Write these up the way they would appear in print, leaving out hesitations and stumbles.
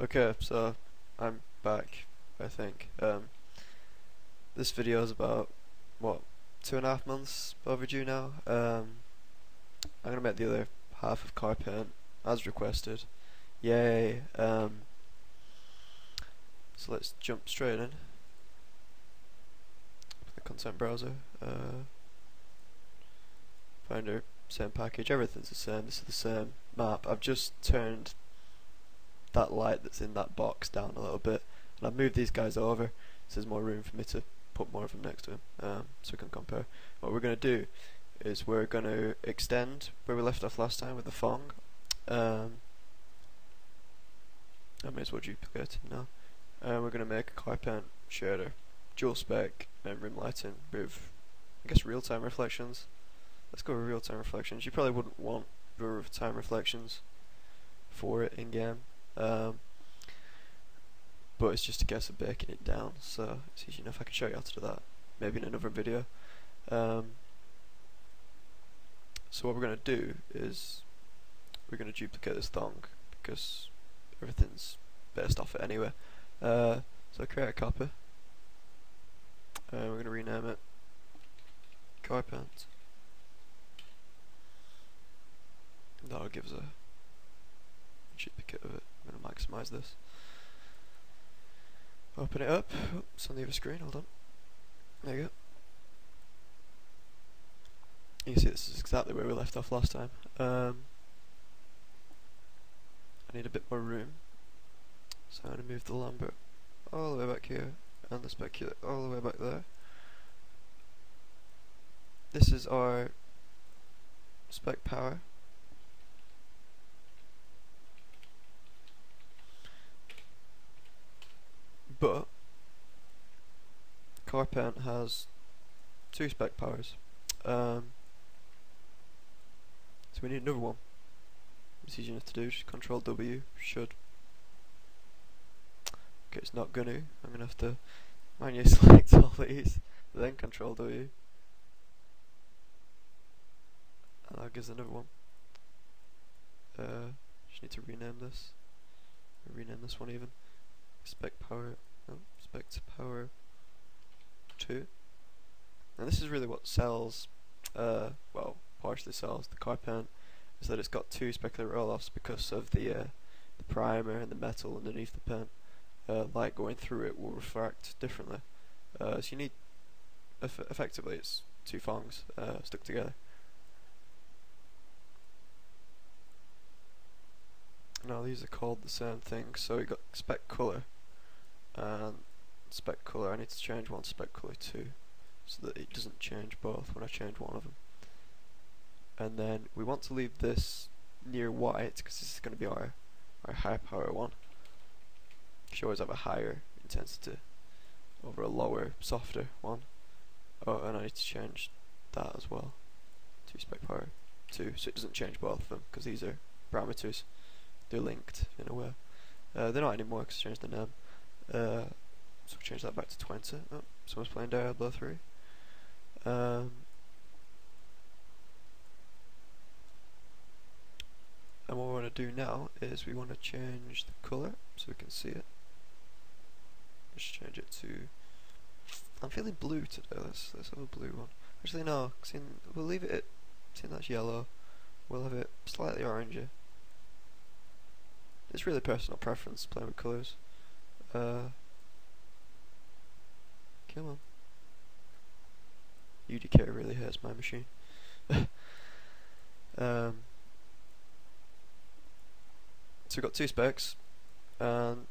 Okay, so I'm back, I think. This video is about, what, 2.5 months overdue now. I'm gonna make the other half of Car Paint, as requested. Yay! So let's jump straight in. The content browser. Finder, same package, everything's the same, this is the same map. I've just turned that light that's in that box down a little bit, and I've moved these guys over so there's more room for me to put more of them next to him, so we can compare. What we're going to do is we're going to extend where we left off last time with the Fong. I may as well duplicate it now. We're going to make a Car Paint shader, dual spec and rim lighting with, I guess, real-time reflections. Let's go with real-time reflections. You probably wouldn't want real-time reflections for it in-game. But it's just a case of breaking it down, so it's easy enough. I can show you how to do that, maybe in another video. So what we're going to do is we're going to duplicate this thong because everything's based off it anyway. So create a copy. We're going to rename it Car Paint. That'll give us a duplicate of it. I'm going to maximise this. Open it up. Oh, it's on the other screen, hold on. There you go. You can see this is exactly where we left off last time. I need a bit more room, so I'm going to move the Lambert all the way back here and the specular all the way back there. This is our spec power. But Car Paint has 2 spec powers, so we need another one. It's easy enough to do, just Control W should. Okay, it's not gonna. I'm gonna have to manually select all these, then Control W, and that gives another one. Just need to rename this. Rename this one even. Spec power. Oh, spec to power 2. And this is really what sells, well, partially sells the Car Paint, is that it's got 2 specular roll-offs because of the primer and the metal underneath the paint. Light going through it will refract differently. So you need, effectively it's 2 Fongs stuck together. Now these are called the same thing, so we got spec color and spec color. I need to change one spec color too, so that it doesn't change both when I change one of them. And then we want to leave this near white because this is going to be our high power one. You should always have a higher intensity over a lower, softer one. Oh, and I need to change that as well to spec power 2, so it doesn't change both of them because these are parameters. They're linked in a way. They're not anymore because I changed the name. So we'll change that back to 20. Oh, someone's playing Diablo 3. And what we want to do now is we want to change the colour so we can see it. Let's change it to. I'm feeling blue today. Let's have a blue one. Actually, no. We'll leave it. Seeing that's yellow, we'll have it slightly orangey. It's really personal preference playing with colours. Come on. UDK really hurts my machine. So we've got 2 specs, and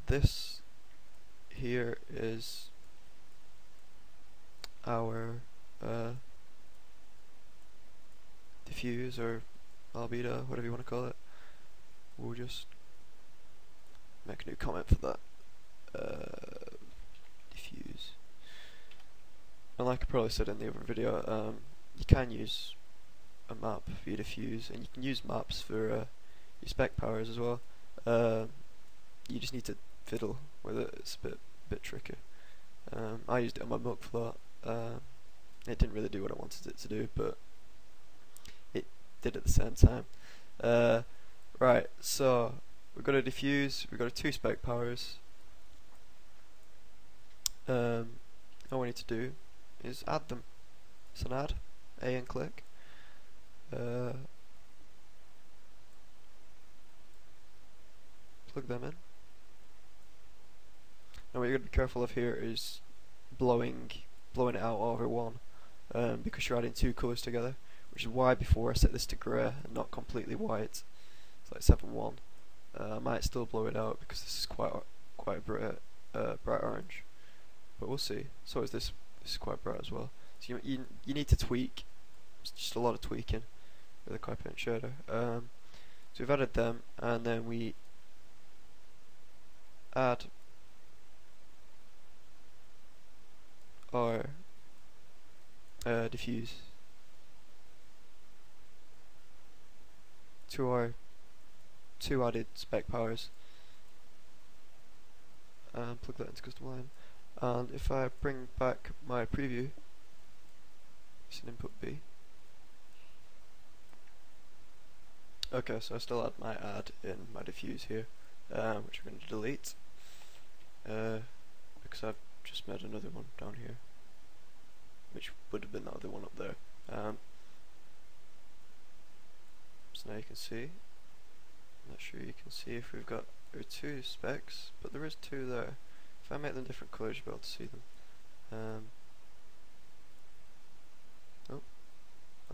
this here is our diffuse or albedo, whatever you want to call it. We'll just make a new comment for that. Diffuse. And like I probably said in the other video, you can use a map for your diffuse, and you can use maps for your spec powers as well. You just need to fiddle with it. It's a bit tricky. I used it on my milk float. It didn't really do what I wanted it to do, but it did at the same time. Right, so we've got a diffuse, we've got a 2 spec powers. All we need to do is add them. It's an add, A and click. Plug them in. Now what you're going to be careful of here is blowing it out over one, because you're adding 2 colours together, which is why before I set this to grey and not completely white. It's like 7-1. I might still blow it out because this is quite a bright orange, but we'll see. So is this. This is quite bright as well. So you need to tweak. It's just a lot of tweaking with the Car Paint shader. So we've added them, and then we add our diffuse to our 2 added spec powers, and plug that into custom line. And if I bring back my preview, it's an input B. Okay, so I still had my add in my diffuse here, which I'm going to delete, because I've just made another one down here, which would have been the other one up there. So now you can see, I'm not sure you can see if we've got our 2 specs, but there is 2 there. If I make them different colours, you'll be able to see them. Oh,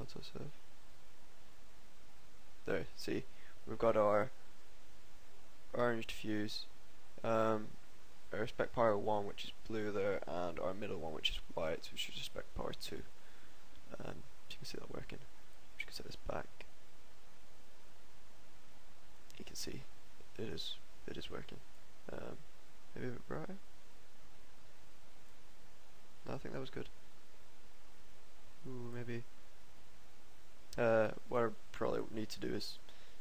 autosave. There, see, we've got our orange diffuse, our spec power 1, which is blue there, and our middle one, which is white, which is spec power 2. You can see that working. You can set this back. You can see it is working. Maybe a bit brighter. No, I think that was good. Ooh, maybe. What I probably need to do is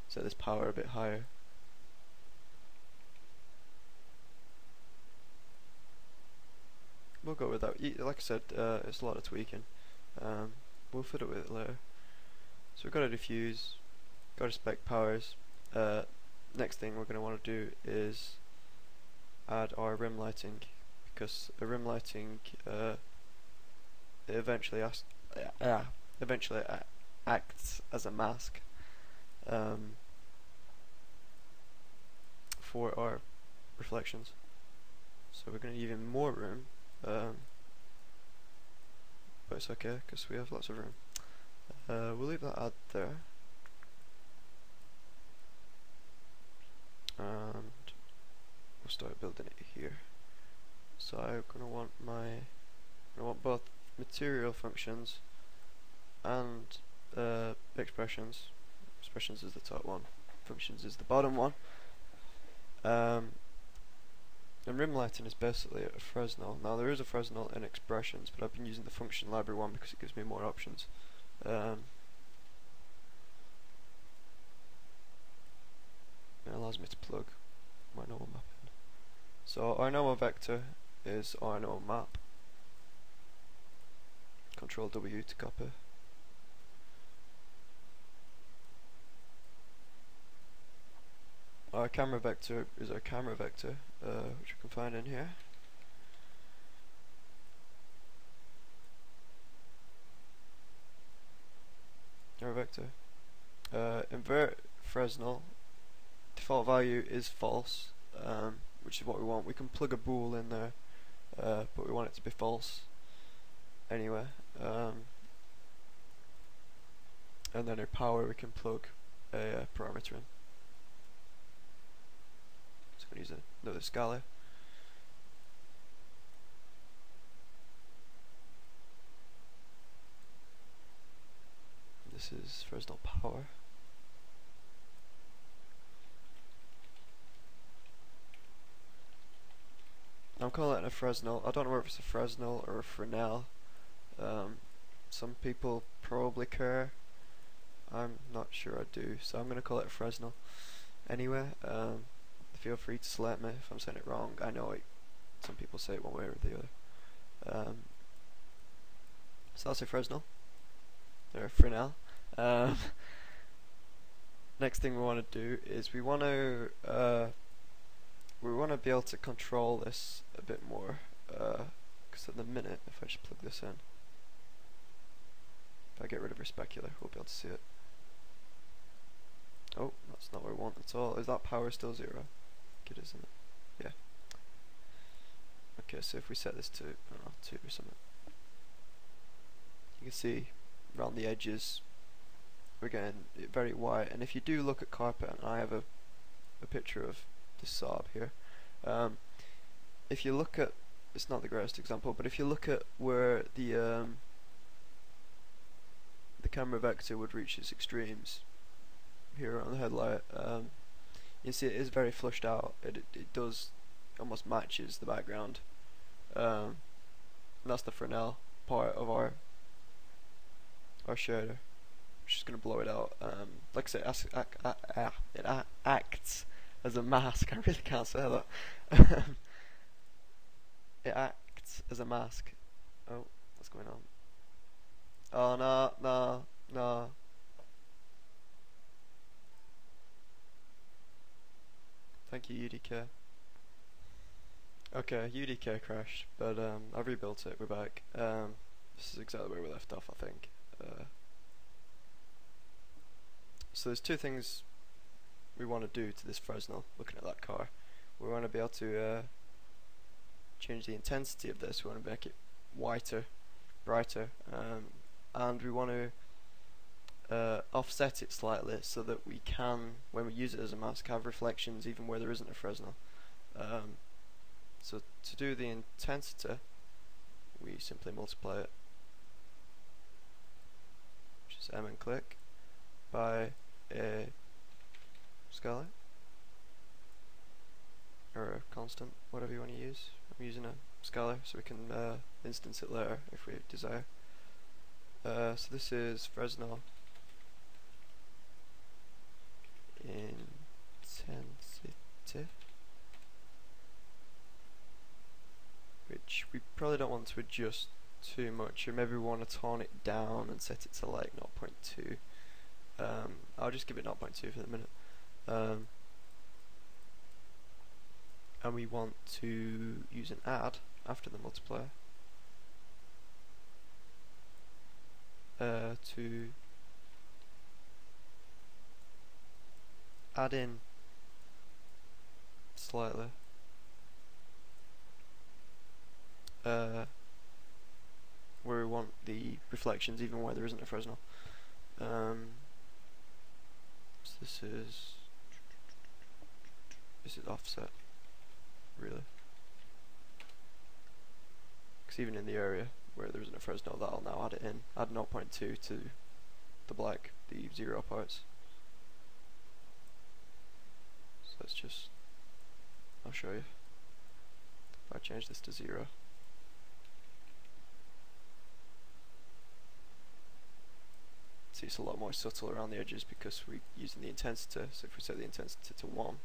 set this power a bit higher. We'll go with that. Like I said, it's a lot of tweaking. We'll fit it with it later. So we've got a diffuse, got a spec powers. Next thing we're going to want to do is add our rim lighting, because the rim lighting eventually acts as a mask for our reflections. So we're going to need even more room, but it's okay because we have lots of room. We'll leave that add there, and we'll start building it here. So I'm gonna want both material functions and expressions. Expressions is the top one, functions is the bottom one. And rim lighting is basically a Fresnel. Now there is a Fresnel in expressions, but I've been using the function library one because it gives me more options. It allows me to plug my normal map in. So our normal vector is our normal map. Control W to copy. Our camera vector is our camera vector, which you can find in here. Camera vector. Invert Fresnel. Default value is false, which is what we want. We can plug a bool in there, but we want it to be false anyway. And then our power, we can plug a parameter in. So I'm going to use another Scala. This is Fresnel power. I'm calling it a Fresnel. I don't know if it's a Fresnel or a Fresnel. Some people probably care. I'm not sure I do, so I'm going to call it a Fresnel. Anyway, feel free to slap me if I'm saying it wrong. I know some people say it one way or the other. So that's a Fresnel. Or a Fresnel. Now next thing we want to do is we want to be able to control this a bit more, because at the minute, if I just plug this in, if I get rid of our specular, we'll be able to see it. Oh, that's not what we want at all. Is that power still 0? It is, isn't it? Yeah. Okay, so if we set this to, I don't know, 2 or something, you can see around the edges we're getting it very white. And if you do look at Car Paint, and I have a picture of the Saab here, if you look at, it's not the greatest example, but if you look at where the camera vector would reach its extremes here on the headlight, you see it is very flushed out. It does almost matches the background, and that's the Fresnel part of our shader. I'm just gonna blow it out. Like I said, it acts as a mask. I really can't say that. It acts as a mask. Oh, what's going on? Oh no. Thank you, UDK. Okay, UDK crashed, but I've rebuilt it. We're back. This is exactly where we left off, I think. So there's two things we want to do to this Fresnel. Looking at that car, we want to be able to change the intensity of this. We want to make it whiter, brighter, and we want to offset it slightly so that we can, when we use it as a mask, have reflections even where there isn't a Fresnel. So to do the intensity, we simply multiply it, which is M and click, by a scalar or a constant, whatever you want to use. I'm using a scalar so we can instance it later if we desire. So this is Fresnel intensity, which we probably don't want to adjust too much, or maybe we want to tone it down and set it to like 0.2. I'll just give it 0.2 for the minute. And we want to use an add after the multiplier to add in slightly where we want the reflections even where there isn't a Fresnel. So this is offset, really, because even in the area where there isn't a Fresnel, that'll now add it in, add 0.2 to the black, the 0 parts. So let's just, I'll show you. If I change this to 0, see it's a lot more subtle around the edges because we're using the intensity. So if we set the intensity to 1,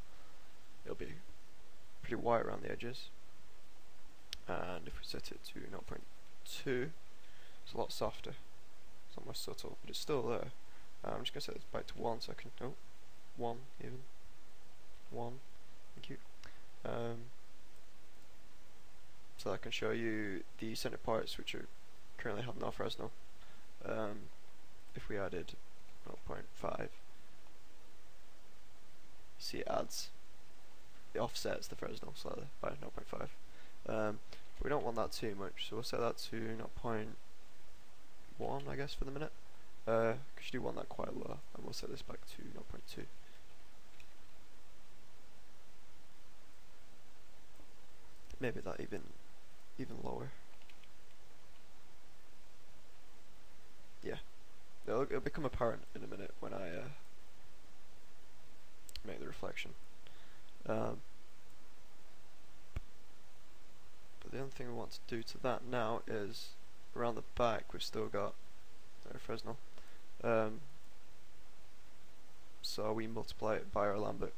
it'll be pretty white around the edges, and if we set it to 0.2, it's a lot softer, it's a lot more subtle, but it's still there. I'm just going to set this back to 1 so I can, oh, 1 even, 1, thank you. So I can show you the center parts which are currently have no Fresnel. If we added 0.5, you see it adds, it offsets the Fresnel slightly by 0.5. We don't want that too much, so we'll set that to 0.1, I guess, for the minute, because you do want that quite low, and we'll set this back to 0.2. Maybe that even lower. Yeah, it'll become apparent in a minute when I make the reflection. But the only thing we want to do to that now is around the back we've still got our Fresnel. So we multiply it by our Lambert,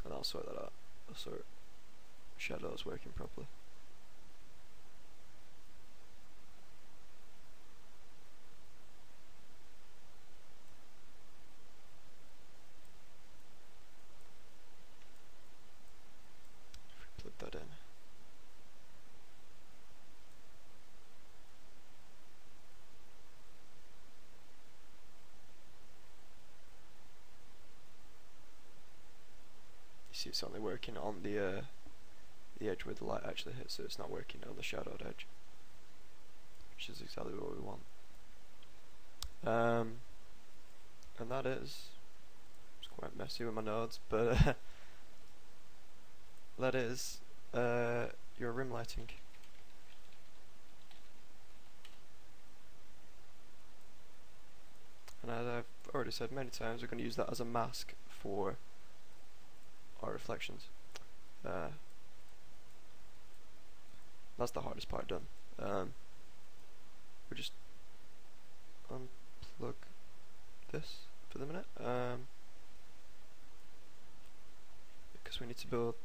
and I'll sort that out. I'll sort shadows working properly. see it's only working on the edge where the light actually hits, so it's not working on the shadowed edge, which is exactly what we want. And that is, it's quite messy with my nodes, but that is your rim lighting. And as I've already said many times, we're going to use that as a mask for our reflections. That's the hardest part done. We'll just unplug this for the minute, because we need to build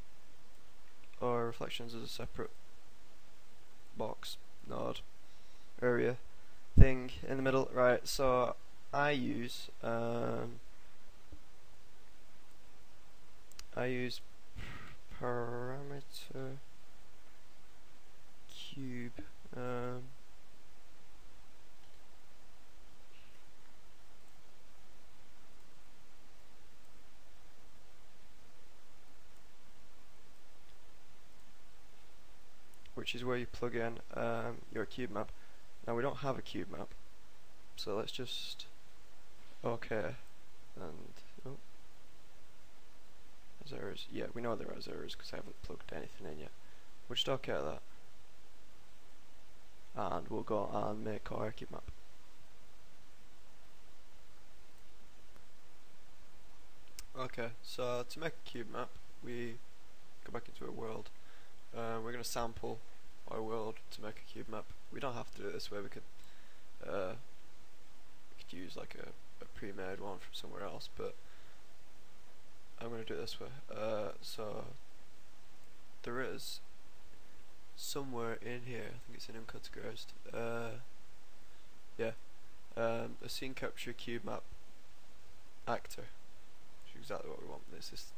our reflections as a separate box, node, area, thing in the middle. Right, so I use parameter cube, which is where you plug in your cube map. Now we don't have a cube map, so let's just okay, and oh, there's errors. Yeah, we know there are errors because I haven't plugged anything in yet. We'll just okay that, and we'll go and make our cube map. Okay, so to make a cube map, we go back into our world. We're going to sample our world to make a cube map. We don't have to do it this way. We could use like a pre-made one from somewhere else, but I'm going to do it this way. So there is somewhere in here, I think it's in uncategorized, yeah, a scene capture cube map actor, which is exactly what we want. This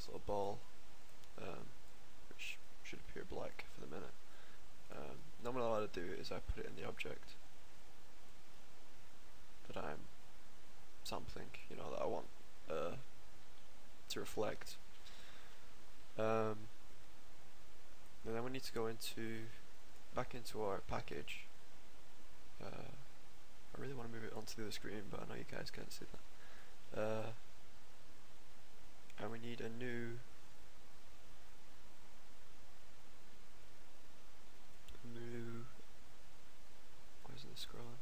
little ball, which should appear black for the minute. Normally what I do is I put it in the object that I'm sampling, you know, that I want to reflect. And then we need to go back into our package. I really want to move it onto the other screen, but I know you guys can't see that. And we need a new why isn't this scrolling?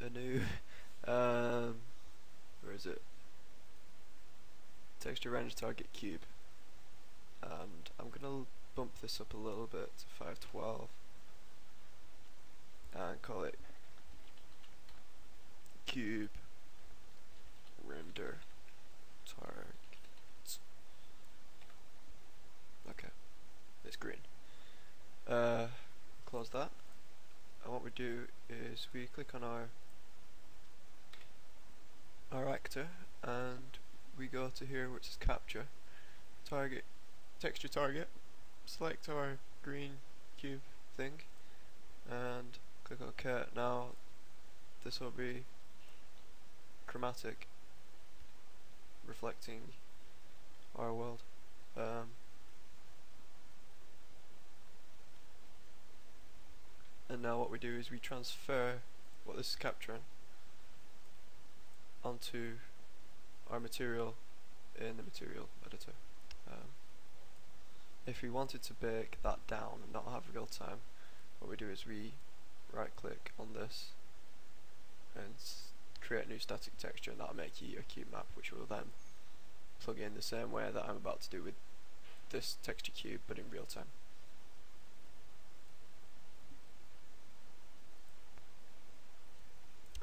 A new where is it? Texture range target cube, and I'm gonna bump this up a little bit to 512 and call it cube render target. Okay, it's green. Close that, and what we do is we click on our actor, and we go to here which is capture, target, texture target, select our green cube thing, and click OK. Now this will be chromatic, reflecting our world. And now what we do is we transfer what this is capturing onto our material in the material editor. If we wanted to break that down and not have real time, what we do is we right click on this and create a new static texture, and that'll make you a cube map, which will then plug in the same way that I'm about to do with this texture cube, but in real time.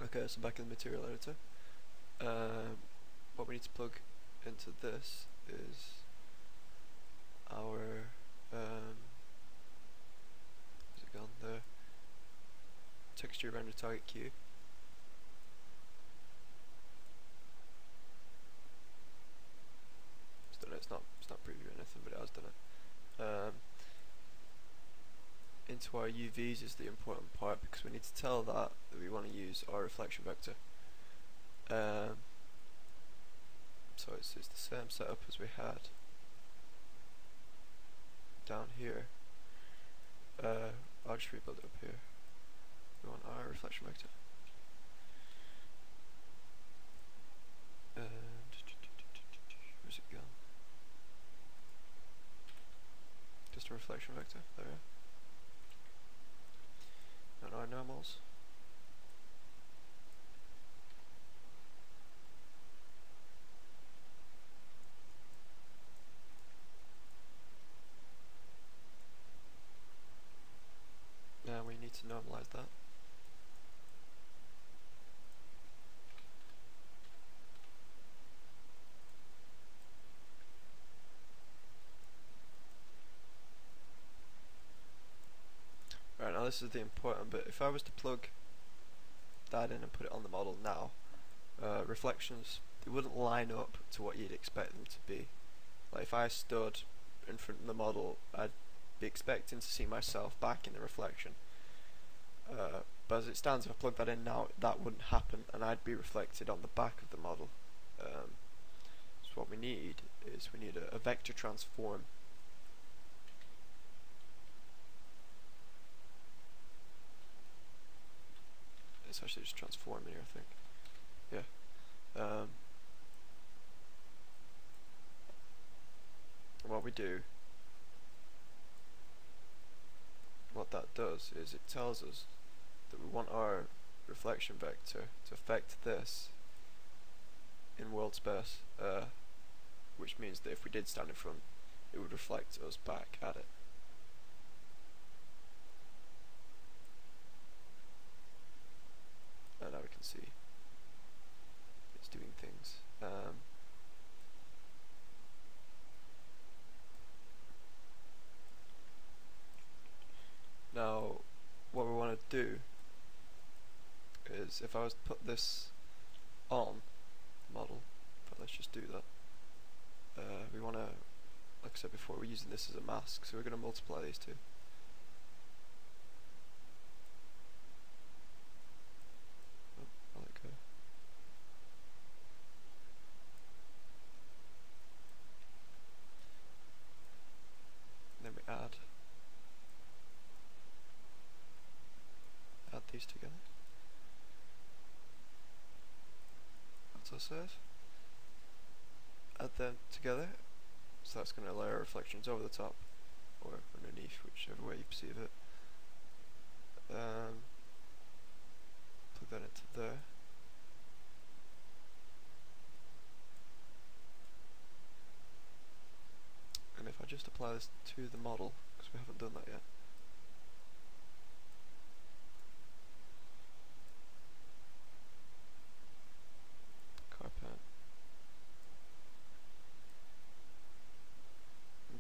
Okay, so back in the material editor, what we need to plug into this is our is it gone there? Texture render target cube. It's done it. It's not previewing anything, but it has done it. to our UVs is the important part, because we need to tell that we want to use our reflection vector. So it's the same setup as we had down here. I'll just rebuild it up here. We want our reflection vector. Where's it gone? Just a reflection vector, there. And our normals. Now we need to normalize that. Right, now this is the important bit. If I was to plug that in and put it on the model now, reflections, they wouldn't line up to what you'd expect them to be. Like if I stood in front of the model, I'd be expecting to see myself back in the reflection. But as it stands, if I plug that in now, that wouldn't happen, and I'd be reflected on the back of the model. So what we need is a vector transform. It's actually just transform here, I think. Yeah. What we do, what that does is it tells us that we want our reflection vector to affect this in world space, which means that if we did stand in front, it would reflect us back at it. And now we can see it's doing things. Now, what we want to do is, if I was to put this on the model, but let's just do that. We want to, like I said before, we're using this as a mask, so we're going to multiply these two. Oh, I'll let go. And then we add these together. That's our save. Add them together, so that's going to layer reflections over the top or underneath, whichever way you perceive it. Plug that into there. And if I just apply this to the model, because we haven't done that yet. Car Paint.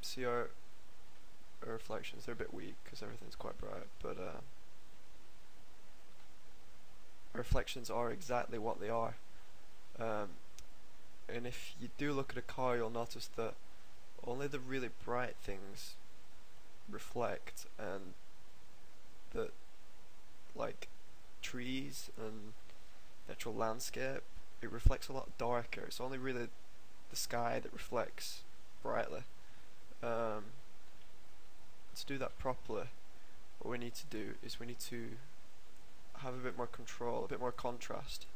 See our reflections, they're a bit weak because everything's quite bright, but our reflections are exactly what they are. And if you do look at a car, you'll notice that only the really bright things reflect, and that, like trees and natural landscape, it reflects a lot darker. It's only really the sky that reflects brightly. To do that properly, what we need to do is we need to have a bit more control, a bit more contrast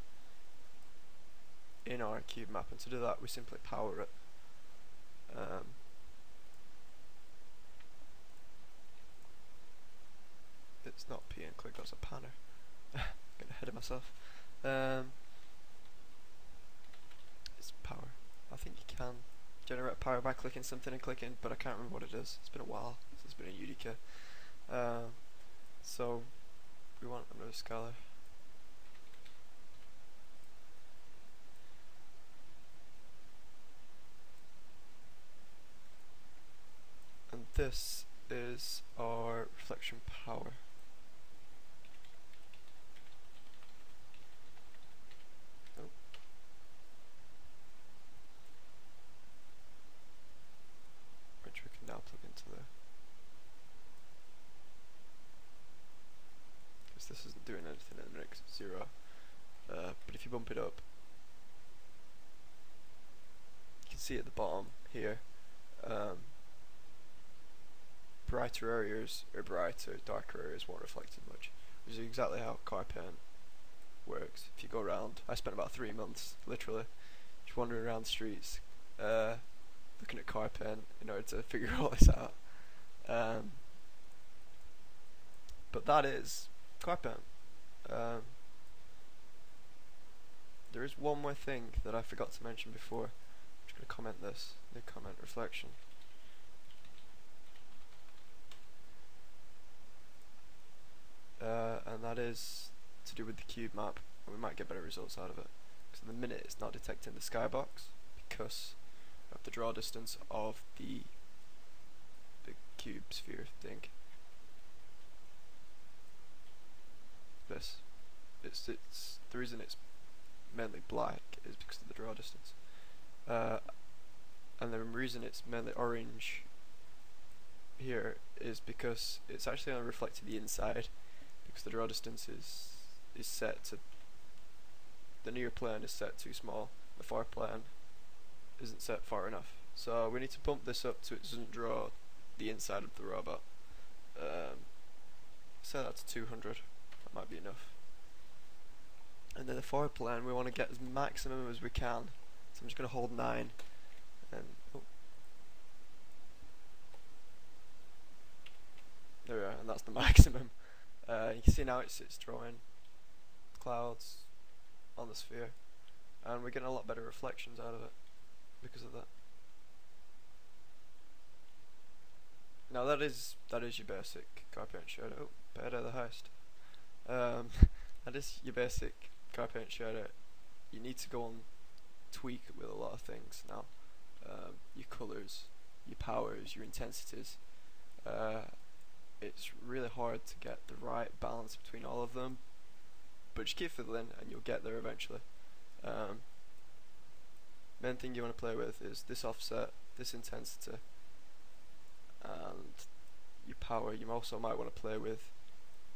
in our cube map, and to do that we simply power it. It's not P and click, that's a panner. Getting ahead of myself. It's power. I think you can generate power by clicking something and clicking, but I can't remember what it is. It's been a while since it's been a UDK. So we want another scalar. And this is our reflection power. Which we can now plug into there. this isn't doing anything at the minute 'cause it's 0. But if you bump it up, you can see at the bottom here, brighter areas are brighter, darker areas won't reflect as much, which is exactly how Car Paint works. If you go around, I spent about 3 months literally just wandering around the streets looking at Car Paint in order to figure all this out. But that is Car Paint. There is one more thing that I forgot to mention before. I'm just going to comment this, new comment, reflection. And that is to do with the cube map, and we might get better results out of it. Because at the minute it's not detecting the skybox because of the draw distance of the cube sphere thing. It's the reason it's mainly black is because of the draw distance, and the reason it's mainly orange here is because it's actually only reflecting the inside, because the draw distance is set to, the near plane is set too small, the far plane isn't set far enough, so we need to bump this up so it doesn't draw the inside of the robot. Set that to 200, that might be enough. And then the far plane we want to get as maximum as we can, so I'm just going to hold 9 and there we are, and that's the maximum. You can see now it's drawing clouds on the sphere, and we're getting a lot better reflections out of it because of that. Now that is your basic Car Paint shader. Oh, better the heist. That is your basic Car Paint shader. You need to go and tweak it with a lot of things now. Your colours, your powers, your intensities. It's really hard to get the right balance between all of them, but just keep fiddling and you'll get there eventually. Main thing you want to play with is this offset, this intensity, and your power. You also might want to play with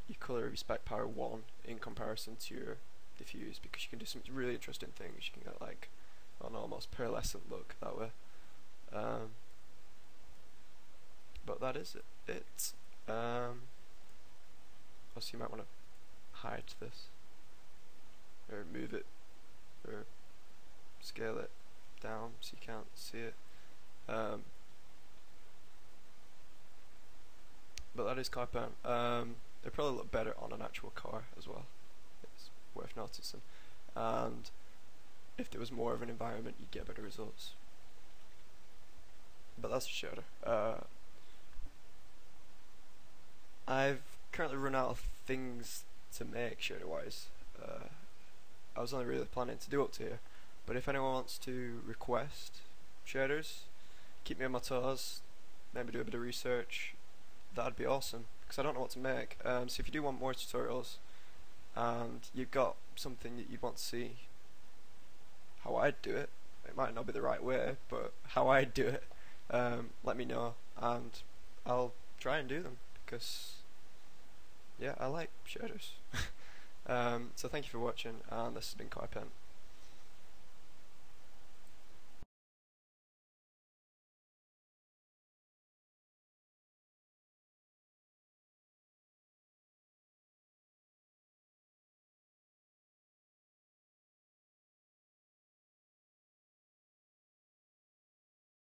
your colour of your spec power 1 in comparison to your diffuse, because you can do some really interesting things. You can get like an almost pearlescent look that way. But that is it. Also, you might want to hide this, or move it, or scale it down so you can't see it. But that is Car Paint. They probably look better on an actual car as well. It's worth noticing. And if there was more of an environment, you'd get better results. But that's a shader. I've currently run out of things to make shader wise. I was only really planning to do up to here, but if anyone wants to request shaders, keep me on my toes, maybe do a bit of research, that'd be awesome, because I don't know what to make. So if you do want more tutorials and you've got something that you'd want to see how I'd do it, it might not be the right way, but how I'd do it, let me know and I'll try and do them, because yeah, I like shaders. So thank you for watching, and this has been Car Paint.